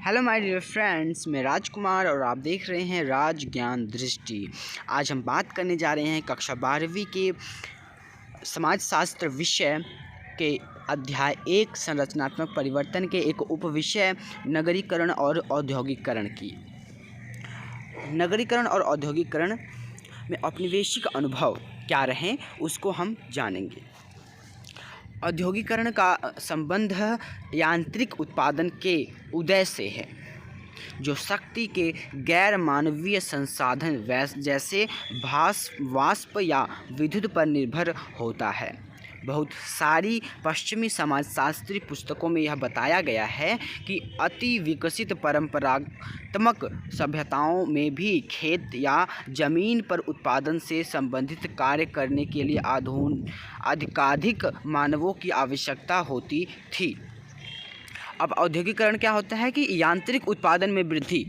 Hello my dear friends, मैं राजकुमार और आप देख रहे हैं राज ज्ञान दृष्टि। आज हम बात करने जा रहे हैं कक्षा 12वीं के समाजशास्त्र विषय के अध्याय 1 संरचनात्मक परिवर्तन के एक उपविषय नगरीकरण और औद्योगिकरण की। नगरीकरण और औद्योगिकरण में औपनिवेशिक अनुभव क्या रहे उसको हम जानेंगे। औद्योगिकरण का संबंध यांत्रिक उत्पादन के उदय से है, जो शक्ति के गैर मानवीय संसाधन जैसे वाष्प या विद्युत पर निर्भर होता है। बहुत सारी पश्चिमी समाजशास्त्री पुस्तकों में यह बताया गया है कि अति विकसित परंपरात्मक सभ्यताओं में भी खेत या जमीन पर उत्पादन से संबंधित कार्य करने के लिए अधिकाधिक मानवों की आवश्यकता होती थी। अब औद्योगिकरण क्या होता है कि यांत्रिक उत्पादन में वृद्धि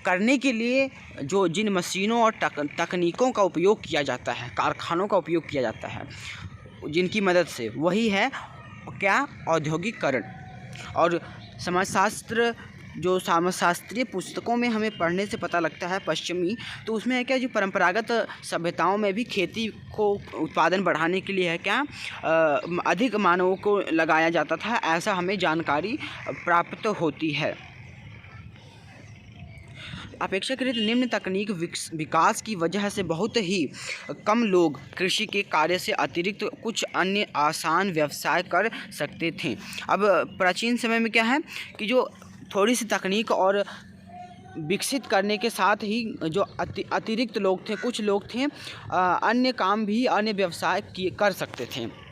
करने के लिए जिन मशीनों और तकनीकों का उपयोग किया जाता है, कारखानों का उपयोग किया जाता है, जिनकी मदद से वही है क्या औद्योगिकरण। और समाजशास्त्रीय पुस्तकों में हमें पढ़ने से पता लगता है पश्चिमी, तो उसमें है क्या, जो परंपरागत सभ्यताओं में भी खेती को उत्पादन बढ़ाने के लिए है क्या अधिक मानवों को लगाया जाता था, ऐसा हमें जानकारी प्राप्त होती है। अपेक्षाकृत निम्न तकनीक विकास की वजह से बहुत ही कम लोग कृषि के कार्य से अतिरिक्त कुछ अन्य आसान व्यवसाय कर सकते थे। अब प्राचीन समय में क्या है कि जो थोड़ी सी तकनीक और विकसित करने के साथ ही जो अतिरिक्त लोग थे, कुछ लोग थे अन्य काम भी, अन्य व्यवसाय कर सकते थे।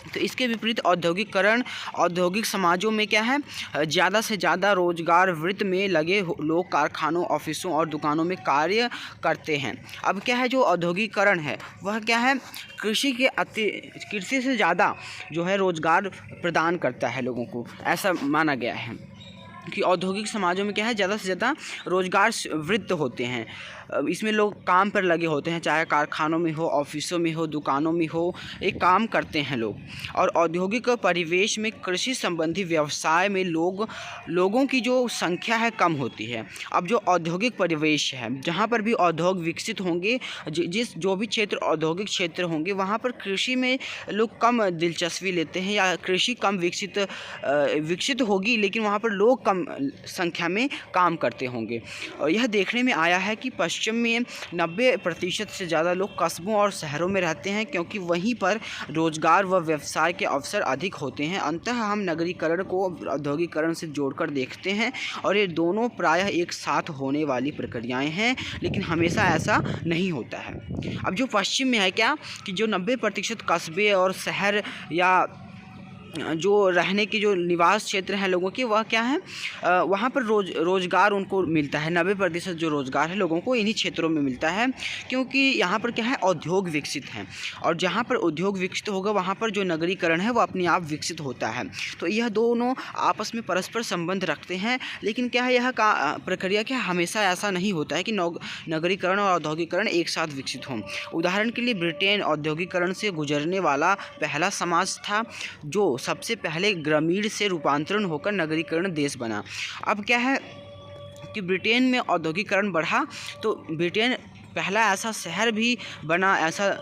तो इसके विपरीत औद्योगिक समाजों में क्या है, ज़्यादा से ज़्यादा रोजगार वृत्त में लगे लोग कारखानों, ऑफिसों और दुकानों में कार्य करते हैं। अब क्या है, जो औद्योगिकरण है वह क्या है, कृषि से ज़्यादा जो है रोजगार प्रदान करता है लोगों को, ऐसा माना गया है कि औद्योगिक समाजों में क्या है, ज़्यादा से ज़्यादा रोजगार वृत्त होते हैं। इसमें लोग काम पर लगे होते हैं, चाहे कारखानों में हो, ऑफिसों में हो, दुकानों में हो, एक काम करते हैं लोग। और औद्योगिक परिवेश में कृषि संबंधी व्यवसाय में लोगों की जो संख्या है कम होती है। अब जो औद्योगिक परिवेश है, जहाँ पर भी उद्योग विकसित होंगे, जो भी क्षेत्र औद्योगिक क्षेत्र होंगे, वहाँ पर कृषि में लोग कम दिलचस्पी लेते हैं, या कृषि कम विकसित होगी, लेकिन वहाँ पर लोग कम संख्या में काम करते होंगे। और यह देखने में आया है कि पश्चिम में 90% से ज़्यादा लोग कस्बों और शहरों में रहते हैं, क्योंकि वहीं पर रोजगार व व्यवसाय के अवसर अधिक होते हैं। अंततः हम नगरीकरण को औद्योगिकरण से जोड़कर देखते हैं, और ये दोनों प्रायः एक साथ होने वाली प्रक्रियाएं हैं, लेकिन हमेशा ऐसा नहीं होता है। अब जो पश्चिम में है क्या कि जो 90% कस्बे और शहर या जो रहने की जो निवास क्षेत्र हैं लोगों की, वह क्या है, वहाँ पर रोज़गार उनको मिलता है। 90% जो रोज़गार है लोगों को इन्हीं क्षेत्रों में मिलता है, क्योंकि यहाँ पर क्या है, उद्योग विकसित हैं। और जहाँ पर उद्योग विकसित होगा वहाँ पर जो नगरीकरण है वो अपने आप विकसित होता है। तो यह दोनों आपस में परस्पर संबंध रखते हैं। लेकिन क्या है, यह प्रक्रिया क्या हमेशा ऐसा नहीं होता है कि नगरीकरण और औद्योगिकरण एक साथ विकसित हों। उदाहरण के लिए ब्रिटेन औद्योगिकरण से गुजरने वाला पहला समाज था, जो सबसे पहले ग्रामीण से रूपांतरण होकर नगरीकरण देश बना। अब क्या है कि ब्रिटेन में औद्योगिकरण बढ़ा, तो ब्रिटेन पहला ऐसा शहर भी बना, ऐसा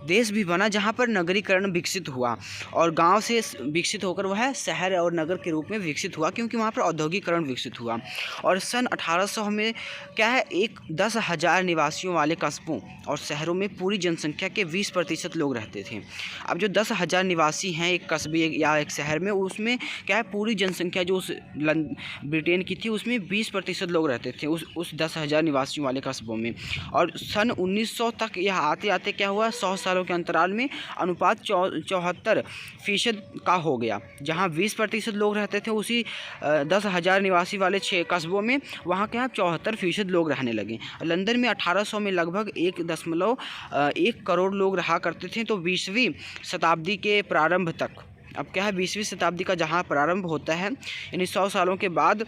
देश भी बना जहाँ पर नगरीकरण विकसित हुआ, और गांव से विकसित होकर वह शहर और नगर के रूप में विकसित हुआ, क्योंकि वहाँ पर औद्योगिकरण विकसित हुआ। और सन 1800 में क्या है, 10,000 निवासियों वाले कस्बों और शहरों में पूरी जनसंख्या के 20% लोग रहते थे। अब जो 10,000 निवासी हैं एक कस्बे या एक शहर में, उसमें क्या है, पूरी जनसंख्या जो उस ब्रिटेन की थी उसमें 20% लोग रहते थे उस 10,000 निवासियों वाले कस्बों में। और सन 1900 तक यह आते आते क्या हुआ, 100 सालों के अंतराल में अनुपात 74% का हो गया। जहां 20% लोग रहते थे उसी 10,000 निवासी वाले 6 कस्बों में, वहां क्या 74% लोग रहने लगे। लंदन में 1800 में लगभग 1.1 करोड़ लोग रहा करते थे। तो 20वीं शताब्दी के प्रारंभ तक, अब क्या है, 20वीं शताब्दी का जहां प्रारंभ होता है, यानी 100 सालों के बाद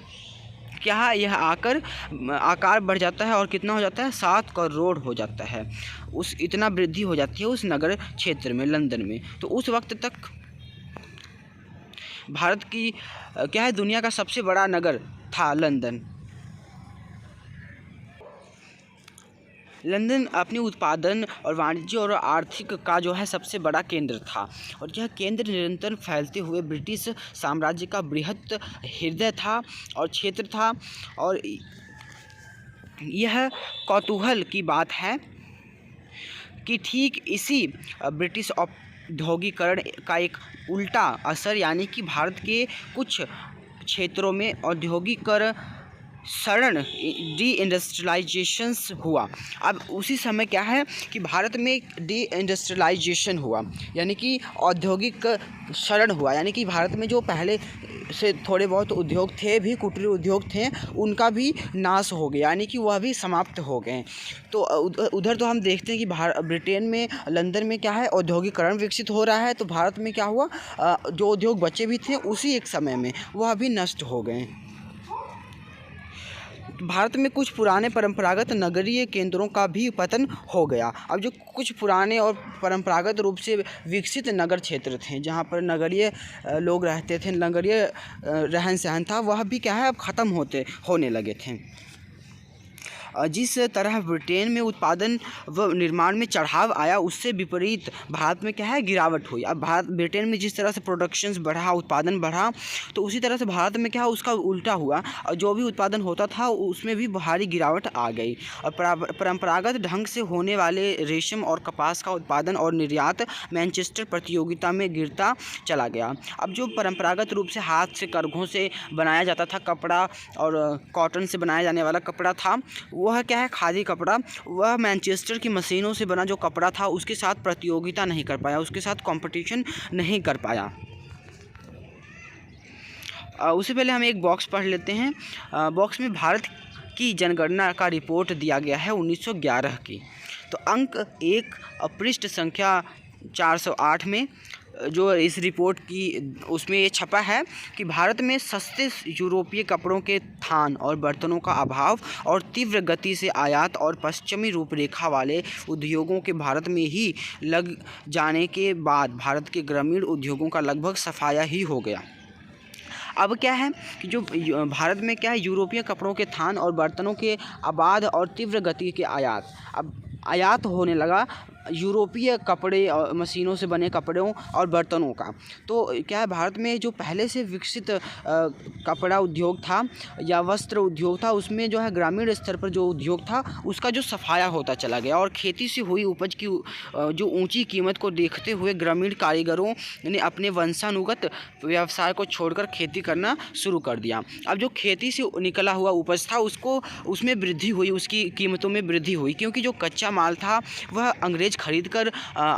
क्या है, यह आकार बढ़ जाता है और कितना हो जाता है, 7 करोड़ हो जाता है। इतना वृद्धि हो जाती है उस नगर क्षेत्र में, लंदन में। तो उस वक्त तक भारत की क्या है दुनिया का सबसे बड़ा नगर था लंदन। लंदन अपने उत्पादन और वाणिज्य और आर्थिक का जो है सबसे बड़ा केंद्र था, और यह केंद्र निरंतर फैलते हुए ब्रिटिश साम्राज्य का बृहत हृदय था और क्षेत्र था। और यह कौतूहल की बात है कि ठीक इसी ब्रिटिश औद्योगिकरण का एक उल्टा असर, यानी कि भारत के कुछ क्षेत्रों में औद्योगिकरण डी इंडस्ट्रियलाइजेशंस हुआ। अब उसी समय क्या है कि भारत में डी इंडस्ट्रियलाइजेशन हुआ, यानी कि औद्योगिक क्षरण हुआ, यानी कि भारत में जो पहले से थोड़े बहुत उद्योग थे भी, कुटीर उद्योग थे, उनका भी नाश हो गया, यानी कि वह भी समाप्त हो गए। तो उधर तो हम देखते हैं कि ब्रिटेन में, लंदन में क्या है औद्योगिकरण विकसित हो रहा है, तो भारत में क्या हुआ, जो उद्योग बचे भी थे उसी एक समय में वह भी नष्ट हो गए। भारत में कुछ पुराने परंपरागत नगरीय केंद्रों का भी पतन हो गया। अब जो कुछ पुराने और परंपरागत रूप से विकसित नगर क्षेत्र थे, जहाँ पर नगरीय लोग रहते थे, नगरीय रहन सहन था, वह भी क्या है अब ख़त्म होने लगे थे। जिस तरह ब्रिटेन में उत्पादन व निर्माण में चढ़ाव आया, उससे विपरीत भारत में क्या है गिरावट हुई। अब ब्रिटेन में जिस तरह से प्रोडक्शंस बढ़ा, उत्पादन बढ़ा, तो उसी तरह से भारत में क्या उसका उल्टा हुआ, और जो भी उत्पादन होता था उसमें भी भारी गिरावट आ गई। और परंपरागत ढंग से होने वाले रेशम और कपास का उत्पादन और निर्यात मैनचेस्टर प्रतियोगिता में गिरता चला गया। अब जो परंपरागत रूप से हाथ से करघों से बनाया जाता था कपड़ा, और कॉटन से बनाया जाने वाला कपड़ा था, वह क्या है खादी कपड़ा, वह मैनचेस्टर की मशीनों से बना जो कपड़ा था उसके साथ प्रतियोगिता नहीं कर पाया, उसके साथ कंपटीशन नहीं कर पाया। उससे पहले हम एक बॉक्स पढ़ लेते हैं। बॉक्स में भारत की जनगणना का रिपोर्ट दिया गया है 1911 की। तो अंक 1 पृष्ठ संख्या 408 में जो इस रिपोर्ट की उसमें ये छपा है कि भारत में सस्ते यूरोपीय कपड़ों के थान और बर्तनों का अभाव और तीव्र गति से आयात और पश्चिमी रूपरेखा वाले उद्योगों के भारत में ही लग जाने के बाद भारत के ग्रामीण उद्योगों का लगभग सफाया ही हो गया। अब क्या है कि जो भारत में क्या है यूरोपीय कपड़ों के थान और बर्तनों के अबाध और तीव्र गति के आयात होने लगा, यूरोपीय कपड़े और मशीनों से बने कपड़ों और बर्तनों का। तो क्या है भारत में जो पहले से विकसित कपड़ा उद्योग था या वस्त्र उद्योग था, उसमें जो है ग्रामीण स्तर पर जो उद्योग था उसका जो सफाया होता चला गया, और खेती से हुई उपज की जो ऊंची कीमत को देखते हुए ग्रामीण कारीगरों ने अपने वंशानुगत व्यवसाय को छोड़कर खेती करना शुरू कर दिया। अब जो खेती से निकला हुआ उपज था उसमें वृद्धि हुई, उसकी कीमतों में वृद्धि हुई, क्योंकि जो कच्चा माल था वह अंग्रेज खरीद कर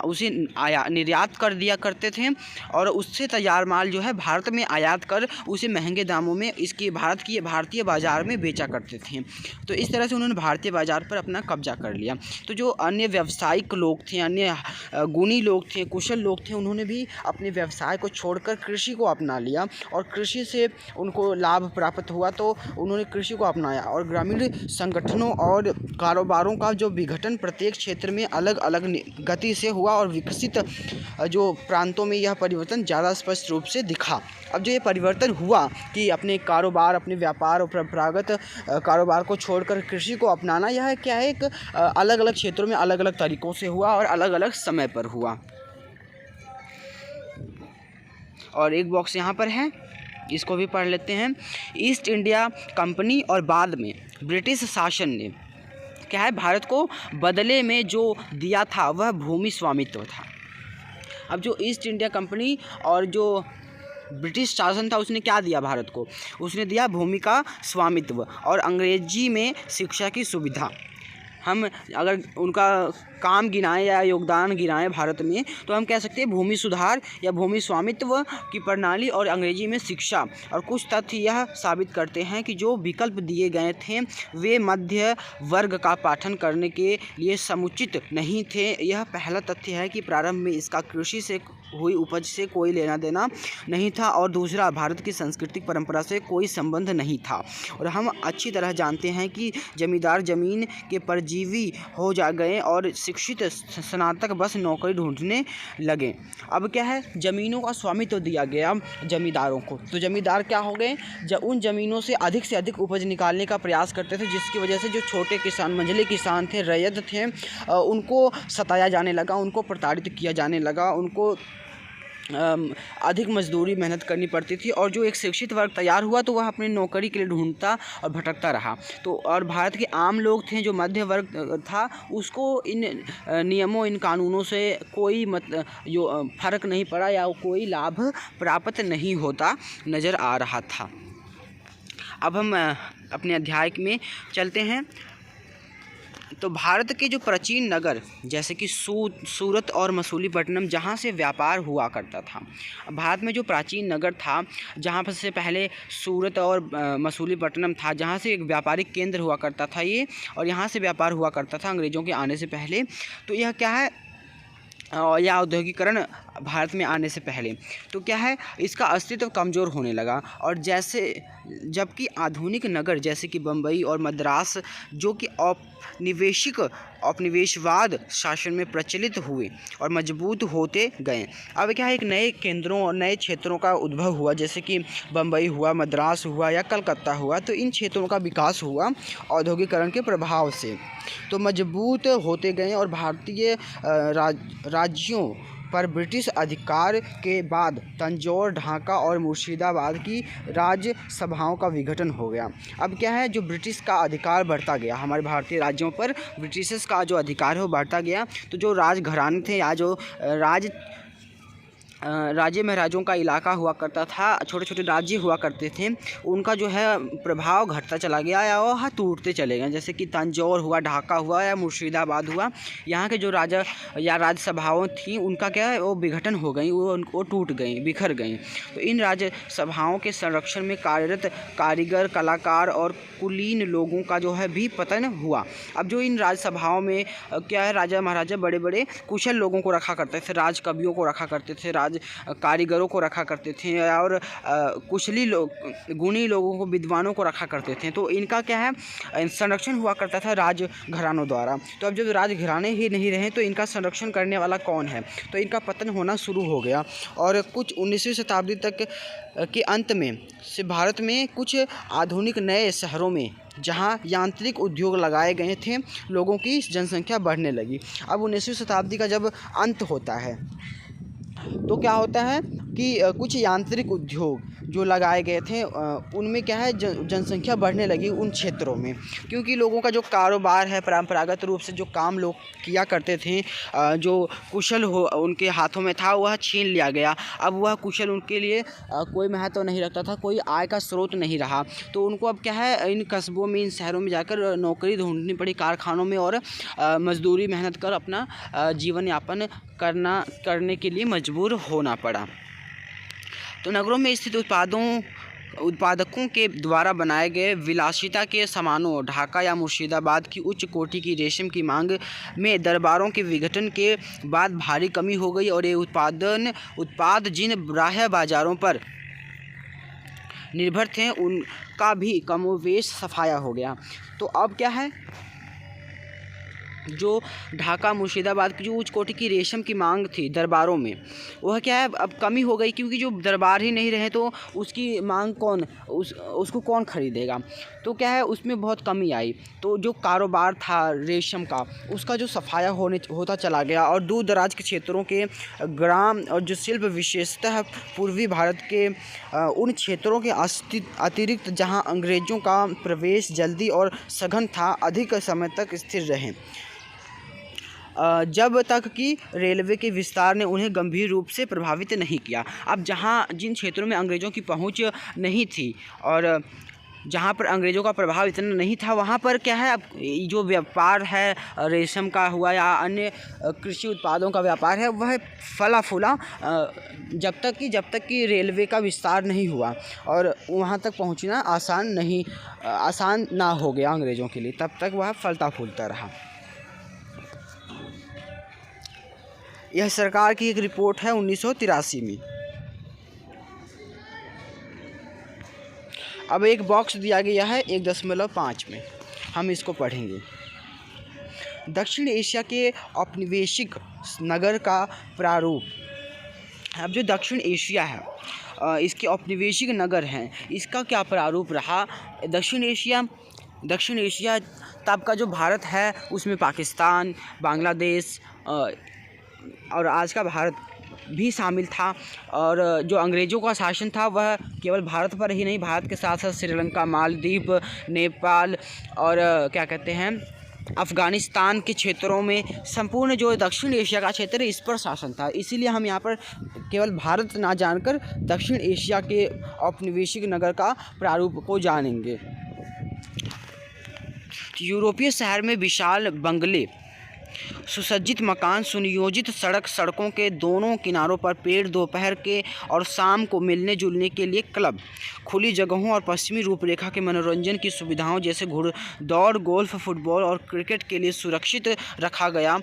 उसे निर्यात कर दिया करते थे, और उससे तैयार माल जो है भारत में आयात कर उसे महंगे दामों में इसकी भारतीय बाज़ार में बेचा करते थे। तो इस तरह से उन्होंने भारतीय बाज़ार पर अपना कब्जा कर लिया। तो जो अन्य व्यावसायिक लोग थे, अन्य गुणी लोग थे, कुशल लोग थे, उन्होंने भी अपने व्यवसाय को छोड़कर कृषि को अपना लिया, और कृषि से उनको लाभ प्राप्त हुआ तो उन्होंने कृषि को अपनाया। और ग्रामीण संगठनों और कारोबारों का जो विघटन प्रत्येक क्षेत्र में अलग अलग गति से हुआ, और विकसित जो प्रांतों में यह परिवर्तन ज़्यादा स्पष्ट रूप से दिखा। अब जो ये परिवर्तन हुआ कि अपने कारोबार, अपने व्यापार और परंपरागत कारोबार को छोड़कर कृषि को अपनाना, यह क्या है एक अलग अलग क्षेत्रों में अलग अलग तरीक़ों से हुआ और अलग अलग समय पर हुआ। और एक बॉक्स यहाँ पर है, इसको भी पढ़ लेते हैं। ईस्ट इंडिया कंपनी और बाद में ब्रिटिश शासन ने क्या है भारत को बदले में जो दिया था वह भूमि स्वामित्व था। अब जो ईस्ट इंडिया कंपनी और जो ब्रिटिश शासन था उसने क्या दिया भारत को, उसने दिया भूमि का स्वामित्व और अंग्रेजी में शिक्षा की सुविधा। हम अगर उनका काम गिनाएं या योगदान गिनाएं भारत में, तो हम कह सकते हैं भूमि सुधार या भूमि स्वामित्व की प्रणाली और अंग्रेजी में शिक्षा। और कुछ तथ्य यह साबित करते हैं कि जो विकल्प दिए गए थे वे मध्य वर्ग का पाठन करने के लिए समुचित नहीं थे। यह पहला तथ्य है कि प्रारंभ में इसका कृषि से हुई उपज से कोई लेना देना नहीं था और दूसरा भारत की सांस्कृतिक परंपरा से कोई संबंध नहीं था। और हम अच्छी तरह जानते हैं कि जमींदार ज़मीन के परजीवी हो जा गए और शिक्षित स्नातक बस नौकरी ढूंढने लगे। अब क्या है, ज़मीनों का स्वामित्व दिया गया जमींदारों को, तो जमींदार क्या हो गए, उन ज़मीनों से अधिक उपज निकालने का प्रयास करते थे, जिसकी वजह से जो छोटे किसान, मंझले किसान थे, रैयत थे, उनको सताया जाने लगा, उनको प्रताड़ित किया जाने लगा, उनको अधिक मजदूरी मेहनत करनी पड़ती थी। और जो एक शिक्षित वर्ग तैयार हुआ तो वह अपनी नौकरी के लिए ढूंढता और भटकता रहा। तो और भारत के आम लोग थे, जो मध्य वर्ग था, उसको इन नियमों, इन कानूनों से कोई फ़र्क नहीं पड़ा या कोई लाभ प्राप्त नहीं होता नज़र आ रहा था। अब हम अपने अध्याय में चलते हैं। तो भारत के जो प्राचीन नगर जैसे कि सूरत और मसूलीपट्टनम, जहाँ से व्यापार हुआ करता था। भारत में जो प्राचीन नगर था, जहाँ पर से पहले सूरत और मसूलीपट्टनम था, जहाँ से एक व्यापारिक केंद्र हुआ करता था ये, और यहाँ से व्यापार हुआ करता था अंग्रेज़ों के आने से पहले। तो यह क्या है, या औद्योगिकरण भारत में आने से पहले, तो क्या है, इसका अस्तित्व कमज़ोर होने लगा। और जबकि आधुनिक नगर जैसे कि बम्बई और मद्रास, जो कि औपनिवेशवाद शासन में प्रचलित हुए और मजबूत होते गए। अब क्या है, एक नए केंद्रों और नए क्षेत्रों का उद्भव हुआ, जैसे कि बम्बई हुआ, मद्रास हुआ या कलकत्ता हुआ। तो इन क्षेत्रों का विकास हुआ औद्योगिकरण के प्रभाव से, तो मजबूत होते गए। और भारतीय राज्यों पर ब्रिटिश अधिकार के बाद तंजौर, ढाका और मुर्शिदाबाद की राज्यसभाओं का विघटन हो गया। अब क्या है, जो ब्रिटिश का अधिकार बढ़ता गया, हमारे भारतीय राज्यों पर ब्रिटिश का जो अधिकार है वो बढ़ता गया। तो जो राजघराने थे या जो राज्य महाराजों का इलाका हुआ करता था, छोटे छोटे राज्य हुआ करते थे, उनका जो है प्रभाव घटता चला गया या वह टूटते चले गए। जैसे कि तंजौर हुआ, ढाका हुआ या मुर्शिदाबाद हुआ, यहाँ के जो राजा या राज्यसभाओं थी, उनका क्या है, वो विघटन हो गई, वो टूट गई, बिखर गई। तो इन राज्यसभाओं के संरक्षण में कार्यरत कारीगर, कलाकार और कुलीन लोगों का जो है भी पतन हुआ। अब जो इन राज्यसभाओं में क्या है, राजा महाराजा बड़े बड़े कुशल लोगों को रखा करते थे, राज कवियों को रखा करते थे, कारीगरों को रखा करते थे, और कुशली गुणी लोगों को, विद्वानों को रखा करते थे। तो इनका क्या है, संरक्षण हुआ करता था राजघरानों द्वारा। तो अब जब राजघराने ही नहीं रहे तो इनका संरक्षण करने वाला कौन है, तो इनका पतन होना शुरू हो गया। और कुछ 19वीं शताब्दी तक के अंत में से भारत में कुछ आधुनिक नए शहरों में, जहां यांत्रिक उद्योग लगाए गए थे, लोगों की जनसंख्या बढ़ने लगी। अब 19वीं शताब्दी का जब अंत होता है तो क्या होता है कि कुछ यांत्रिक उद्योग जो लगाए गए थे, उनमें क्या है, जनसंख्या बढ़ने लगी उन क्षेत्रों में, क्योंकि लोगों का जो कारोबार है, परंपरागत रूप से जो काम लोग किया करते थे, जो कुशल हो उनके हाथों में था, वह छीन लिया गया। अब वह कुशल उनके लिए कोई महत्व नहीं रखता था, कोई आय का स्रोत नहीं रहा। तो उनको अब क्या है, इन कस्बों में, इन शहरों में जाकर नौकरी ढूंढनी पड़ी, कारखानों में, और मजदूरी मेहनत कर अपना जीवन यापन करने के लिए मजबूर होना पड़ा। तो नगरों में स्थित उत्पादकों के द्वारा बनाए गए विलासिता के सामानों, ढाका या मुर्शिदाबाद की उच्च कोटि की रेशम की मांग में दरबारों के विघटन के बाद भारी कमी हो गई, और ये उत्पाद जिन बाह्य बाजारों पर निर्भर थे, उनका भी कमोवेश सफाया हो गया। तो अब क्या है, जो ढाका, मुर्शिदाबाद की जो उच्च कोटि की रेशम की मांग थी दरबारों में, वह क्या है, अब कमी हो गई, क्योंकि जो दरबार ही नहीं रहे तो उसकी मांग उसको कौन खरीदेगा। तो क्या है, उसमें बहुत कमी आई। तो जो कारोबार था रेशम का, उसका जो सफाया होता चला गया, और दूर दराज के क्षेत्रों के ग्राम और जो शिल्प, विशेषतः पूर्वी भारत के उन क्षेत्रों के अतिरिक्त जहां अंग्रेज़ों का प्रवेश जल्दी और सघन था, अधिक समय तक स्थिर रहे, जब तक कि रेलवे के विस्तार ने उन्हें गंभीर रूप से प्रभावित नहीं किया। अब जिन क्षेत्रों में अंग्रेज़ों की पहुंच नहीं थी और जहां पर अंग्रेज़ों का प्रभाव इतना नहीं था, वहां पर क्या है, अब जो व्यापार है रेशम का हुआ या अन्य कृषि उत्पादों का व्यापार है, वह फला फूला जब तक कि रेलवे का विस्तार नहीं हुआ और वहां तक पहुंचना आसान ना हो गया अंग्रेज़ों के लिए, तब तक वह फलता फूलता रहा। यह सरकार की एक रिपोर्ट है 1983 में। अब एक बॉक्स दिया गया है 1.5 में, हम इसको पढ़ेंगे। दक्षिण एशिया के औपनिवेशिक नगर का प्रारूप। अब जो दक्षिण एशिया है इसके औपनिवेशिक नगर हैं, इसका क्या प्रारूप रहा। दक्षिण एशिया तब का जो भारत है उसमें पाकिस्तान, बांग्लादेश और आज का भारत भी शामिल था। और जो अंग्रेज़ों का शासन था वह केवल भारत पर ही नहीं, भारत के साथ साथ श्रीलंका, मालदीव, नेपाल और क्या कहते हैं अफ़गानिस्तान के क्षेत्रों में, संपूर्ण जो दक्षिण एशिया का क्षेत्र है इस पर शासन था। इसीलिए हम यहाँ पर केवल भारत ना जानकर दक्षिण एशिया के औपनिवेशिक नगर का प्रारूप को जानेंगे। यूरोपीय शहर में विशाल बंगले, सुसज्जित मकान, सुनियोजित सड़कों के दोनों किनारों पर पेड़, दोपहर के और शाम को मिलने जुलने के लिए क्लब, खुली जगहों और पश्चिमी रूपरेखा के मनोरंजन की सुविधाओं जैसे घुड़दौड़, गोल्फ, फुटबॉल और क्रिकेट के लिए सुरक्षित रखा गया।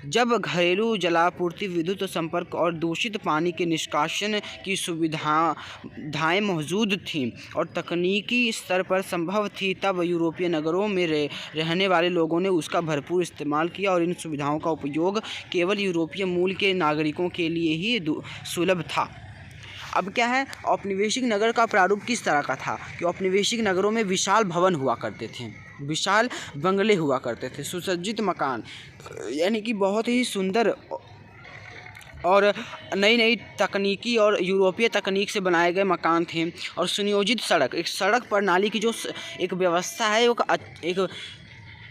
जब घरेलू जलापूर्ति, विद्युत संपर्क और दूषित पानी के निष्कासन की सुविधाएं मौजूद थीं और तकनीकी स्तर पर संभव थी, तब यूरोपीय नगरों में रहने वाले लोगों ने उसका भरपूर इस्तेमाल किया और इन सुविधाओं का उपयोग केवल यूरोपीय मूल के नागरिकों के लिए ही सुलभ था। अब क्या है, औपनिवेशिक नगर का प्रारूप किस तरह का था कि औपनिवेशिक नगरों में विशाल भवन हुआ करते थे, विशाल बंगले हुआ करते थे, सुसज्जित मकान यानी कि बहुत ही सुंदर और नई नई तकनीकी और यूरोपीय तकनीक से बनाए गए मकान थे। और सुनियोजित एक सड़क प्रणाली की जो एक व्यवस्था है, एक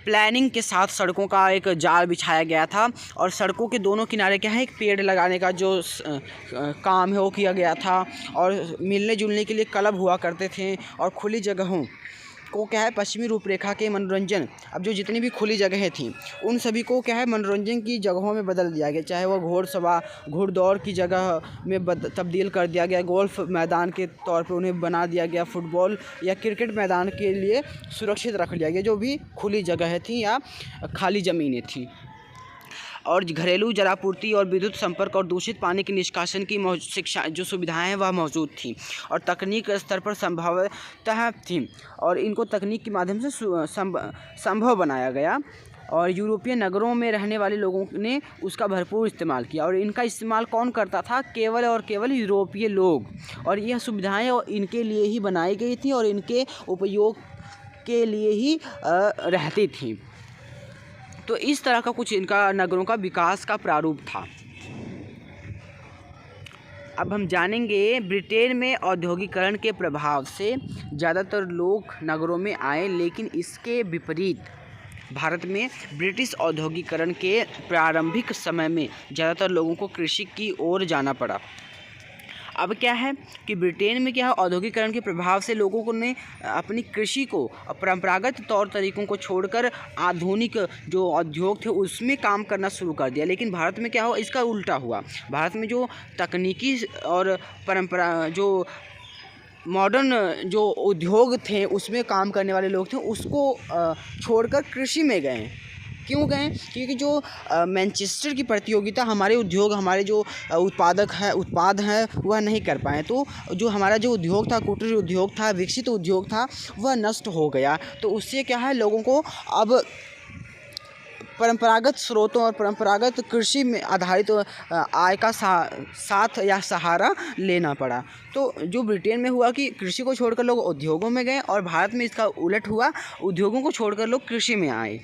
प्लानिंग के साथ सड़कों का एक जाल बिछाया गया था। और सड़कों के दोनों किनारे क्या है, एक पेड़ लगाने का जो काम है वो किया गया था। और मिलने जुलने के लिए क्लब हुआ करते थे और खुली जगहों को क्या है, पश्चिमी रूपरेखा के मनोरंजन, अब जो जितनी भी खुली जगहें थीं उन सभी को क्या है मनोरंजन की जगहों में बदल दिया गया, चाहे वह घुड़दौड़ की जगह में तब्दील कर दिया गया, गोल्फ मैदान के तौर पे उन्हें बना दिया गया, फुटबॉल या क्रिकेट मैदान के लिए सुरक्षित रख लिया गया, जो भी खुली जगहें थीं या खाली ज़मीनें थीं। और घरेलू जलापूर्ति और विद्युत संपर्क और दूषित पानी के निष्कासन की शिक्षा जो सुविधाएं हैं वह मौजूद थीं और तकनीक स्तर पर संभवतः थीं और इनको तकनीक के माध्यम से संभव बनाया गया। और यूरोपीय नगरों में रहने वाले लोगों ने उसका भरपूर इस्तेमाल किया। और इनका इस्तेमाल कौन करता था, केवल और केवल यूरोपीय लोग। और यह सुविधाएं इनके लिए ही बनाई गई थी और इनके उपयोग के लिए ही रहती थी। तो इस तरह का कुछ इनका नगरों का विकास का प्रारूप था। अब हम जानेंगे ब्रिटेन में औद्योगिकरण के प्रभाव से ज़्यादातर लोग नगरों में आए, लेकिन इसके विपरीत भारत में ब्रिटिश औद्योगिकरण के प्रारंभिक समय में ज़्यादातर लोगों को कृषि की ओर जाना पड़ा। अब क्या है कि ब्रिटेन में क्या है, औद्योगिकरण के प्रभाव से लोगों को ने अपनी कृषि को, परंपरागत तौर तरीकों को छोड़कर आधुनिक जो उद्योग थे उसमें काम करना शुरू कर दिया। लेकिन भारत में क्या हुआ, इसका उल्टा हुआ। भारत में जो तकनीकी और परंपरा जो मॉडर्न जो उद्योग थे उसमें काम करने वाले लोग थे उसको छोड़कर कृषि में गए। क्यों गए? क्योंकि जो मैनचेस्टर की प्रतियोगिता हमारे उद्योग, हमारे जो उत्पाद हैं वह नहीं कर पाए। तो जो हमारा जो उद्योग था, कुटीर उद्योग था, विकसित उद्योग था, वह नष्ट हो गया। तो उससे क्या है, लोगों को अब परंपरागत स्रोतों और परंपरागत कृषि में आधारित आय का साथ या सहारा लेना पड़ा। तो जो ब्रिटेन में हुआ कि कृषि को छोड़कर लोग उद्योगों में गए और भारत में इसका उलट हुआ, उद्योगों को छोड़कर लोग कृषि में आए।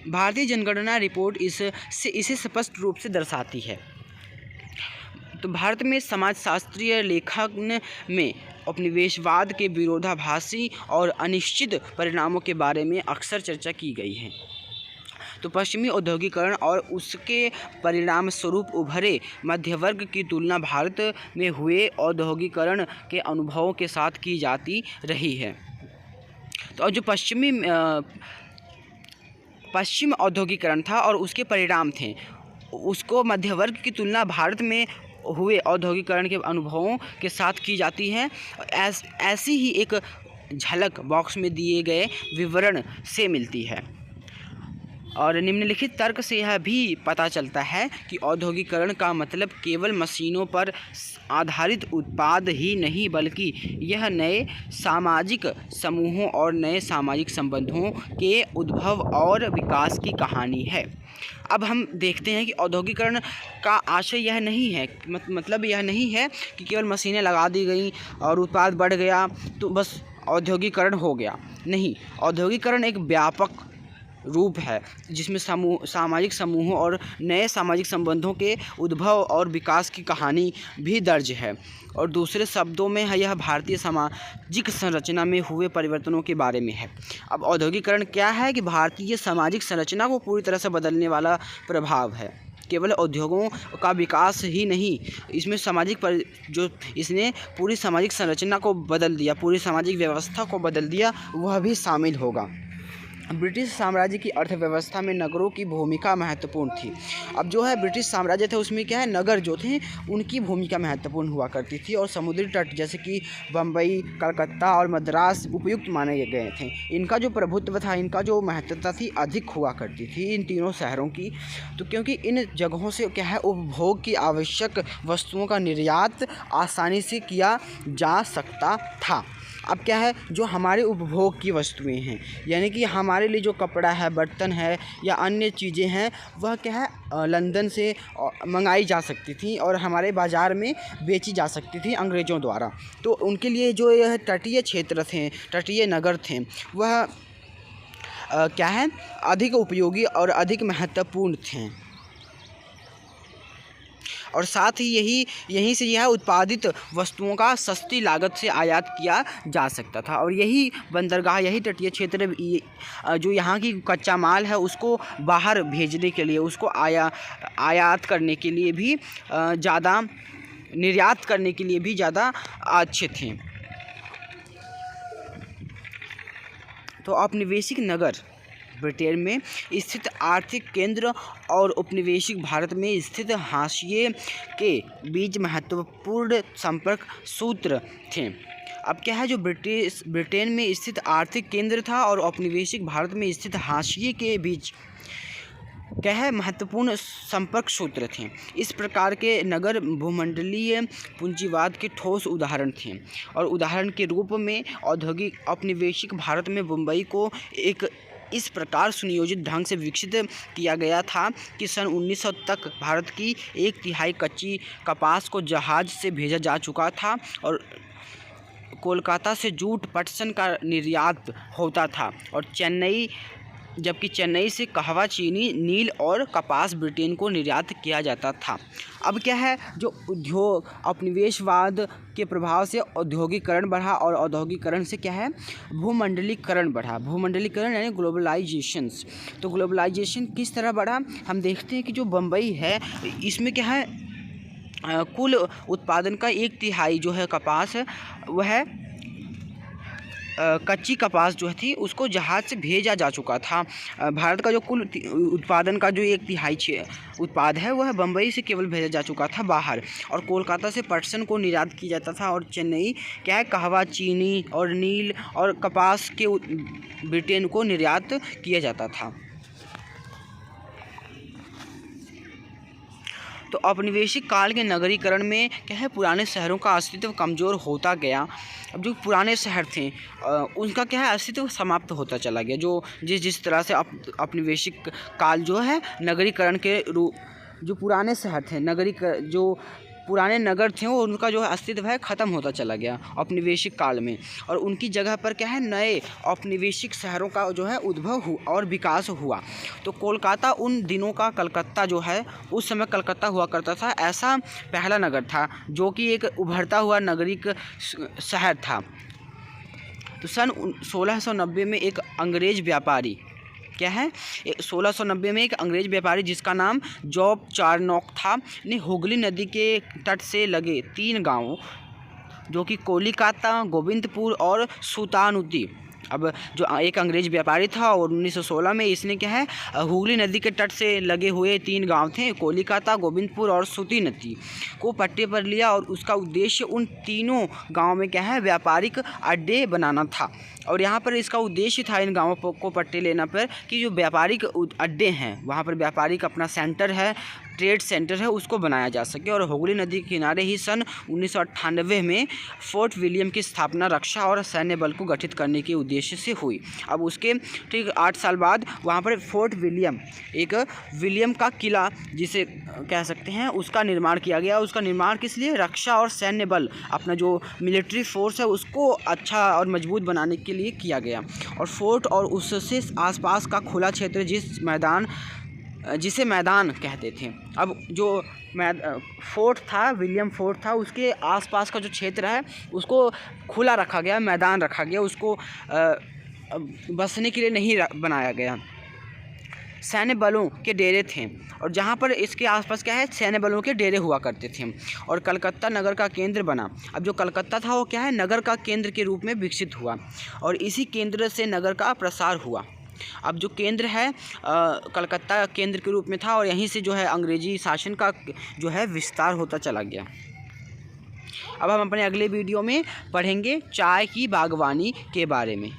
भारतीय जनगणना रिपोर्ट इसे स्पष्ट रूप से दर्शाती है। तो भारत में समाजशास्त्रीय लेखन में उपनिवेशवाद के विरोधाभासी और अनिश्चित परिणामों के बारे में अक्सर चर्चा की गई है। तो पश्चिमी औद्योगिकरण और उसके परिणाम स्वरूप उभरे मध्य वर्ग की तुलना भारत में हुए औद्योगिकरण के अनुभवों के साथ की जाती रही है। तो जो पश्चिम औद्योगिकरण था और उसके परिणाम थे, उसको मध्य वर्ग की तुलना भारत में हुए औद्योगिकरण के अनुभवों के साथ की जाती है। ऐसी ही एक झलक बॉक्स में दिए गए विवरण से मिलती है। और निम्नलिखित तर्क से यह भी पता चलता है कि औद्योगिकरण का मतलब केवल मशीनों पर आधारित उत्पाद ही नहीं, बल्कि यह नए सामाजिक समूहों और नए सामाजिक संबंधों के उद्भव और विकास की कहानी है। अब हम देखते हैं कि औद्योगिकरण का आशय यह नहीं है, मतलब यह नहीं है कि केवल मशीनें लगा दी गई और उत्पाद बढ़ गया तो बस औद्योगिकरण हो गया। नहीं, औद्योगिकरण एक व्यापक रूप है जिसमें सामाजिक समूहों और नए सामाजिक संबंधों के उद्भव और विकास की कहानी भी दर्ज है। और दूसरे शब्दों में यह भारतीय सामाजिक संरचना में हुए परिवर्तनों के बारे में है। अब औद्योगिकरण क्या है कि भारतीय सामाजिक संरचना को पूरी तरह से बदलने वाला प्रभाव है। केवल उद्योगों का विकास ही नहीं, इसमें इसने पूरी सामाजिक संरचना को बदल दिया, पूरी सामाजिक व्यवस्था को बदल दिया, वह भी शामिल होगा। ब्रिटिश साम्राज्य की अर्थव्यवस्था में नगरों की भूमिका महत्वपूर्ण थी। अब जो है ब्रिटिश साम्राज्य थे उसमें क्या है, नगर जो थे उनकी भूमिका महत्वपूर्ण हुआ करती थी और समुद्री तट जैसे कि बम्बई, कलकत्ता और मद्रास उपयुक्त माने गए थे। इनका जो प्रभुत्व था, इनका जो महत्वता थी अधिक हुआ करती थी इन तीनों शहरों की। तो क्योंकि इन जगहों से क्या है, उपभोग की आवश्यक वस्तुओं का निर्यात आसानी से किया जा सकता था। अब क्या है, जो हमारे उपभोग की वस्तुएं हैं, यानी कि हमारे लिए जो कपड़ा है, बर्तन है या अन्य चीज़ें हैं, वह क्या है लंदन से मंगाई जा सकती थी और हमारे बाज़ार में बेची जा सकती थी अंग्रेज़ों द्वारा। तो उनके लिए जो यह तटीय क्षेत्र थे, तटीय नगर थे, वह क्या है अधिक उपयोगी और अधिक महत्वपूर्ण थे। और साथ ही यहीं से यह उत्पादित वस्तुओं का सस्ती लागत से आयात किया जा सकता था। और यही बंदरगाह, यही तटीय क्षेत्र जो यहाँ की कच्चा माल है उसको बाहर भेजने के लिए, उसको आयात करने के लिए भी ज़्यादा, निर्यात करने के लिए भी ज़्यादा अच्छे थे। तो औपनिवेशिक नगर ब्रिटेन में स्थित आर्थिक केंद्र और उपनिवेशिक भारत में स्थित हाशिए के बीच महत्वपूर्ण संपर्क सूत्र थे। अब क्या है, जो ब्रिटेन में स्थित आर्थिक केंद्र था और औपनिवेशिक भारत में स्थित हाशिए के बीच क्या है महत्वपूर्ण संपर्क सूत्र थे। इस प्रकार के नगर भूमंडलीय पूंजीवाद के ठोस उदाहरण थे। और उदाहरण के रूप में औद्योगिक औपनिवेशिक भारत में मुंबई को एक इस प्रकार सुनियोजित ढंग से विकसित किया गया था कि सन 1900 तक भारत की 1/3 कच्ची कपास को जहाज़ से भेजा जा चुका था और कोलकाता से जूट पटसन का निर्यात होता था और जबकि चेन्नई से कहवा, चीनी, नील और कपास ब्रिटेन को निर्यात किया जाता था। अब क्या है, जो उद्योग उपनिवेशवाद के प्रभाव से औद्योगिकरण बढ़ा और औद्योगिकरण से क्या है भूमंडलीकरण बढ़ा। भूमंडलीकरण यानी ग्लोबलाइजेशंस। तो ग्लोबलाइजेशन किस तरह बढ़ा, हम देखते हैं कि जो बम्बई है इसमें क्या है कुल उत्पादन का 1/3 जो है कपास है, वह कच्ची कपास जो थी उसको जहाज़ से भेजा जा चुका था। भारत का जो कुल उत्पादन का जो 1/3 उत्पाद है वह बम्बई से केवल भेजा जा चुका था बाहर, और कोलकाता से पटसन को निर्यात किया जाता था, और चेन्नई क्या है कहवा, चीनी और नील और कपास के ब्रिटेन को निर्यात किया जाता था। तो औपनिवेशिक काल के नगरीकरण में क्या है पुराने शहरों का अस्तित्व कमज़ोर होता गया। अब जो पुराने शहर थे उनका क्या है अस्तित्व समाप्त होता चला गया। जो जिस तरह से औपनिवेशिक काल जो है नगरीकरण के जो पुराने शहर थे, जो पुराने नगर थे वो उनका जो अस्तित्व है ख़त्म होता चला गया औपनिवेशिक काल में, और उनकी जगह पर क्या है नए औपनिवेशिक शहरों का जो है उद्भव हुआ और विकास हुआ। तो कोलकाता उन दिनों का कलकत्ता जो है, उस समय कलकत्ता हुआ करता था, ऐसा पहला नगर था जो कि एक उभरता हुआ नागरिक शहर था। तो सन 1690 में एक अंग्रेज़ व्यापारी क्या है 1690 में एक अंग्रेज़ व्यापारी जिसका नाम जॉब चारनॉक था ने हुगली नदी के तट से लगे 3 गांवों जो कि कोलिकाता, गोविंदपुर और सुल्तानुद्दीन अब जो एक अंग्रेज व्यापारी था और 1916 में इसने क्या है हुगली नदी के तट से लगे हुए 3 गांव थे, कोलिकाता, गोविंदपुर और सूती नदी को पट्टे पर लिया और उसका उद्देश्य उन तीनों गाँव में क्या है व्यापारिक अड्डे बनाना था। और यहाँ पर इसका उद्देश्य था इन गाँवों को पट्टे लेना पर कि जो व्यापारिक अड्डे हैं वहाँ पर व्यापारिक अपना सेंटर है, ट्रेड सेंटर है, उसको बनाया जा सके। और हुगली नदी के किनारे ही सन 1998 में फोर्ट विलियम की स्थापना रक्षा और सैन्य बल को गठित करने के उद्देश्य से हुई। अब उसके ठीक 8 साल बाद वहाँ पर फोर्ट विलियम, एक विलियम का किला जिसे कह सकते हैं, उसका निर्माण किया गया। उसका निर्माण किस लिए? रक्षा और सैन्य बल, अपना जो मिलिट्री फोर्स है उसको अच्छा और मजबूत बनाने के लिए किया गया। और फोर्ट और उससे आसपास का खुला क्षेत्र जिसे मैदान कहते थे। अब जो फोर्ट था, विलियम फोर्ट था, उसके आसपास का जो क्षेत्र है उसको खुला रखा गया, मैदान रखा गया, उसको बसने के लिए नहीं बनाया गया। सैन्य बलों के डेरे थे और जहाँ पर इसके आसपास क्या है सैन्य बलों के डेरे हुआ करते थे। और कलकत्ता नगर का केंद्र बना। अब जो कलकत्ता था वो क्या है नगर का केंद्र के रूप में विकसित हुआ और इसी केंद्र से नगर का प्रसार हुआ। अब जो केंद्र है कलकत्ता केंद्र के रूप में था और यहीं से जो है अंग्रेजी शासन का जो है विस्तार होता चला गया। अब हम अपने अगले वीडियो में पढ़ेंगे चाय की बागवानी के बारे में।